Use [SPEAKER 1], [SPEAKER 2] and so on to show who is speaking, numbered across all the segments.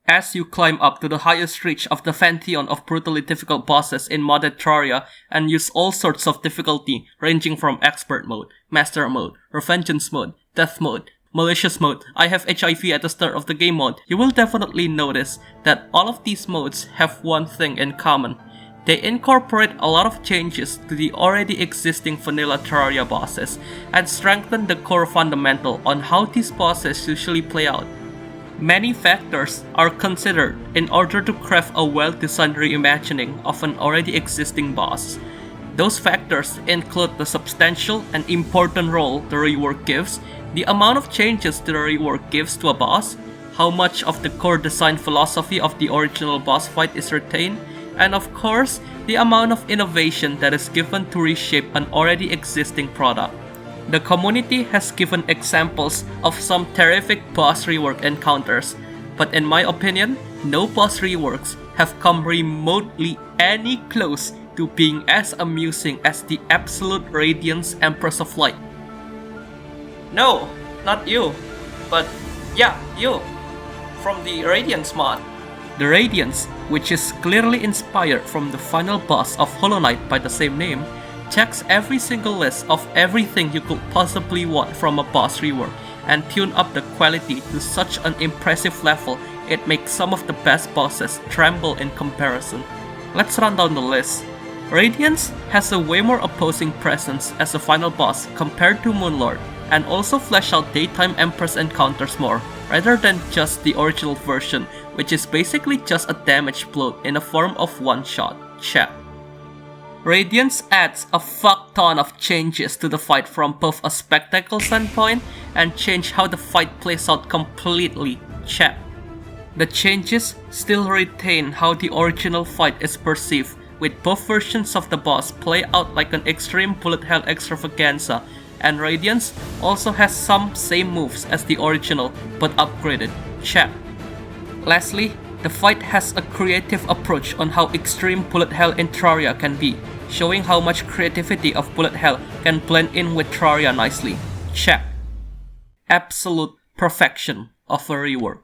[SPEAKER 1] As you climb up to the highest reach of the pantheon of brutally difficult bosses in modded Terraria and use all sorts of difficulty ranging from expert mode, master mode, revengeance mode, death mode, malicious mode, I have HIV at the start of the game mode, you will definitely notice that all of these modes have one thing in common. They incorporate a lot of changes to the already existing vanilla Terraria bosses and strengthen the core fundamental on how these bosses usually play out. Many factors are considered in order to craft a well-designed reimagining of an already existing boss. Those factors include the substantial and important role the rework gives, the amount of changes the rework gives to a boss, how much of the core design philosophy of the original boss fight is retained, and of course, the amount of innovation that is given to reshape an already existing product. The community has given examples of some terrific boss rework encounters, but in my opinion, no boss reworks have come remotely any close to being as amusing as the absolute Radiance Empress of Light. No, not you, but yeah, you, from the Radiance Mod. The Radiance, which is clearly inspired from the final boss of Hollow Knight by the same name, checks every single list of everything you could possibly want from a boss rework and tune up the quality to such an impressive level it makes some of the best bosses tremble in comparison. Let's run down the list. Radiance has a way more opposing presence as a final boss compared to Moonlord, and also flesh out daytime Empress encounters more, rather than just the original version, which is basically just a damage bloat in a form of one-shot. Chat. Radiance adds a fuck ton of changes to the fight from both a spectacle standpoint and change how the fight plays out completely. Chat. The changes still retain how the original fight is perceived, with both versions of the boss play out like an extreme bullet hell extravaganza, and Radiance also has some same moves as the original but upgraded. Chat. Lastly, the fight has a creative approach on how extreme bullet hell in Terraria can be, showing how much creativity of bullet hell can blend in with Terraria nicely. Check. Absolute perfection of a rework.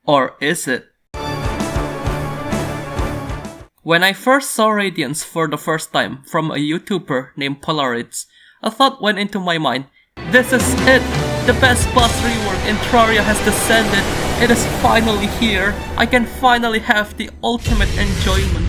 [SPEAKER 1] Or is it? When I first saw Radiance for the first time from a YouTuber named Polaritz, a thought went into my mind. This is it! The best boss rework in Terraria has descended. It is finally here. I can finally have the ultimate enjoyment.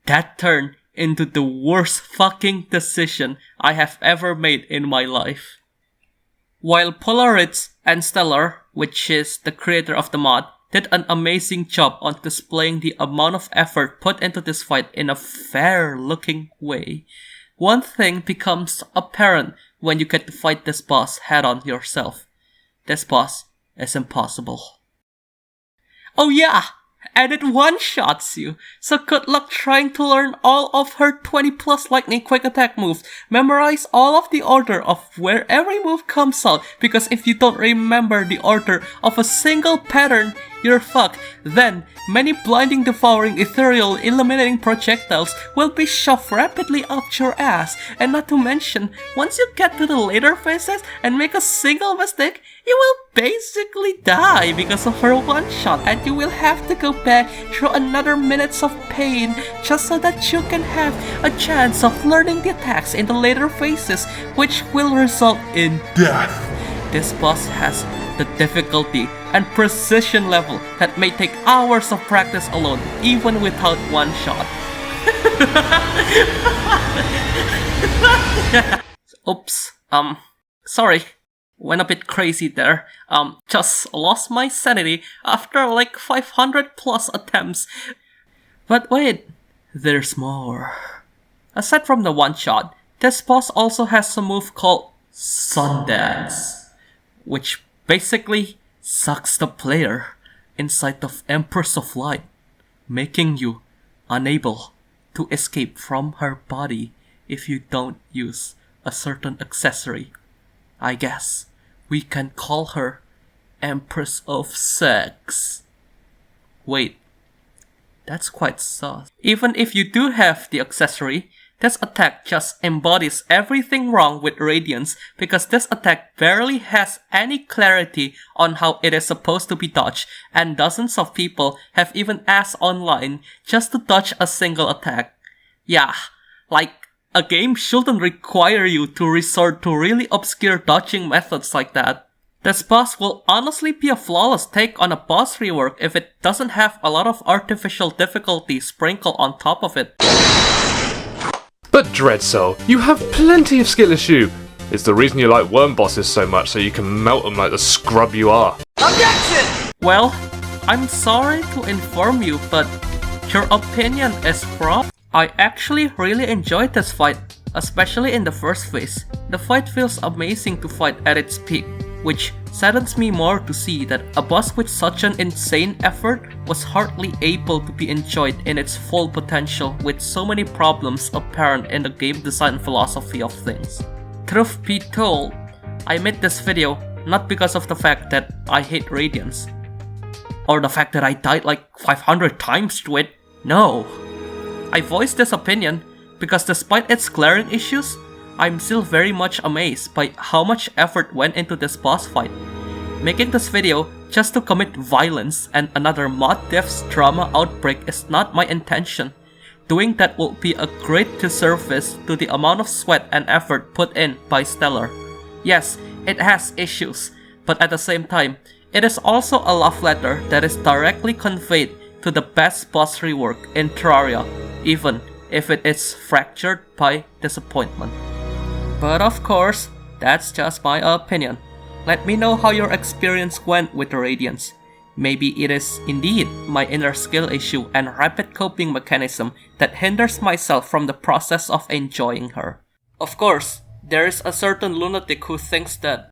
[SPEAKER 1] That turned into the worst fucking decision I have ever made in my life. While Polaritz and Stellar, which is the creator of the mod, did an amazing job on displaying the amount of effort put into this fight in a fair looking way, one thing becomes apparent when you get to fight this boss head on yourself. This boss is impossible. Oh yeah! And it one-shots you, so good luck trying to learn all of her 20 plus lightning quick attack moves. Memorize all of the order of where every move comes out, because if you don't remember the order of a single pattern, you're fucked. Then, many blinding, devouring, ethereal, illuminating projectiles will be shoved rapidly up your ass. And not to mention, once you get to the later phases and make a single mistake, you will basically die because of her one-shot, and you will have to go back through another minutes of pain just so that you can have a chance of learning the attacks in the later phases, which will result in death. This boss has the difficulty and precision level that may take hours of practice alone, even without one shot. Oops, sorry. Went a bit crazy there. Just lost my sanity after like 500 plus attempts. But wait, there's more. Aside from the one shot, this boss also has a move called Sundance, which basically sucks the player. inside of Empress of Light, making you unable to escape from her body if you don't use a certain accessory. I guess we can call her Empress of Sex. Wait, that's quite sus. Even if you do have the accessory, this attack just embodies everything wrong with Radiance because this attack barely has any clarity on how it is supposed to be dodged, and dozens of people have even asked online just to dodge a single attack. Yeah, like, a game shouldn't require you to resort to really obscure dodging methods like that. This boss will honestly be a flawless take on a boss rework if it doesn't have a lot of artificial difficulty sprinkled on top of it.
[SPEAKER 2] But Dreadsoul, you have plenty of skill issue. It's the reason you like worm bosses so much, so you can melt them like the scrub you are.
[SPEAKER 3] Objection!
[SPEAKER 1] Well, I'm sorry to inform you, but your opinion is wrong. I actually really enjoyed this fight, especially in the first phase. The fight feels amazing to fight at its peak, which saddens me more to see that a boss with such an insane effort was hardly able to be enjoyed in its full potential with so many problems apparent in the game design philosophy of things. Truth be told, I made this video not because of the fact that I hate Radiance, or the fact that I died like 500 times to it. No. I voiced this opinion because despite its glaring issues, I'm still very much amazed by how much effort went into this boss fight. Making this video just to commit violence and another mod dev's drama outbreak is not my intention. Doing that will be a great disservice to the amount of sweat and effort put in by Stellar. Yes, it has issues, but at the same time, it is also a love letter that is directly conveyed to the best boss rework in Terraria, even if it is fractured by disappointment. But of course, that's just my opinion. Let me know how your experience went with the Radiance. Maybe it is indeed my inner skill issue and rapid coping mechanism that hinders myself from the process of enjoying her. Of course, there is a certain lunatic who thinks that